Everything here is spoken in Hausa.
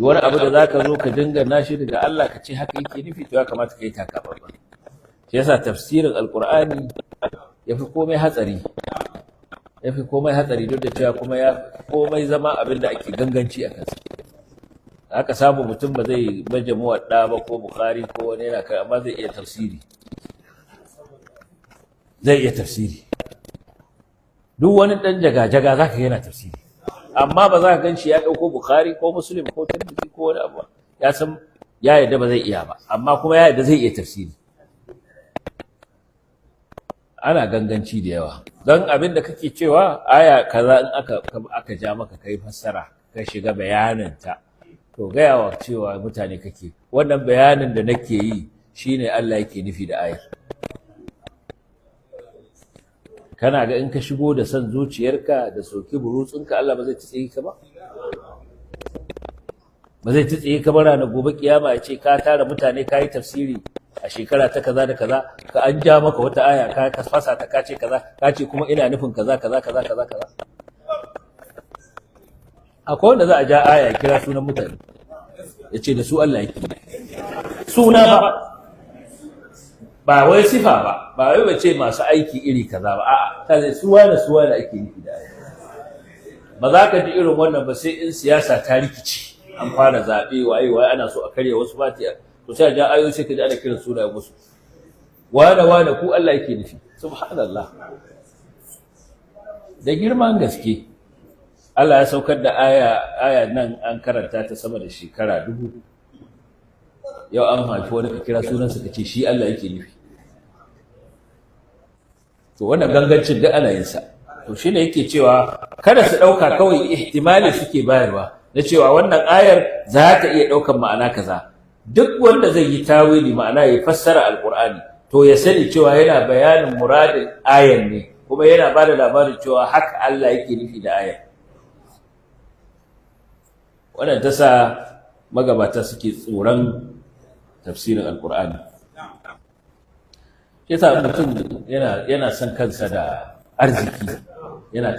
wani abu da zaka zo ka dingana shi daga Allah ka ce haka yake nufi, to ya kamata ka yi taka babba. Shi yasa tafsirin alqur'ani yafi komai hatsari, duk da cewa kuma ya komai zama abin da ake ganganci a kansa. Aka samu mutum ba zai baje muwadda ba ko bukhari ko wani yana kai, amma zai iya tafsiri. Duk wani dan jaga-jaga zaka ga yana tafsiri, amma ba za ka ganshi ya dauko bukhari ko muslim ko tirmidhi ko wani abu, ya san ya yadda ba zai iya ba, amma kuma ya yadda zai iya tafsiri. Ana ganganci da yawa, don abin da kake cewa aya kaza in aka ja maka kai fassara ka shiga bayaninta, to gayawa cewa mutane kake wannan bayanin da nake yi shine Allah yake nufi da ayar. Kana ga in ka shigo da son zuciyarka da soki burutsunka, Allah ba zai tsiye ka ba? Ba zai tsiye ka ba ranar gobe kiyama ya ce ka tara mutane ka yi tafsiri a shekara ta kaza da kaza, ka an ja maka wata aya ka fasa ta ka ce kaza, ka ce kuma ina nufin kaza. Akwai wanda za a ja aya ya kira sunan mutane ya ce da su Allah yake suna ba wai sifa ba wai bace masu aiki iri kaza ba, a'a kaza suwa da ake nufi da aya. Ba za ka ji irin wannan ba sai in siyasa ta rikici, an fara zabe waye ana so a karya wasu fati, to sai ja ayoyi sai ka ji ana kiran sunayen musu wane ku Allah yake nufi. Subhanallah, da girman gaske Allah ya saukar da aya nan an karanta ta sama da shekara 1000. Yau an haifi wani ka kira sunansa ka ce shi Allah yake nufi. To wannan gangancin da ana yin sa. To shine yake cewa kada su dauka kawai ihtimali suke bayarwa na cewa wannan ayar za ta iya daukan ma'ana kaza. Duk wanda zai yi tawili, ma'ana ya fassara alqur'ani, to ya sani cewa yana bayanin muradin ayar ne, kuma yana bada labarin cewa haka Allah yake nufi da ayar. Wannan ta sa magabata suke tsoron tafsirin alqur'ani. Yasa mutum yana son kansa da arziki, yana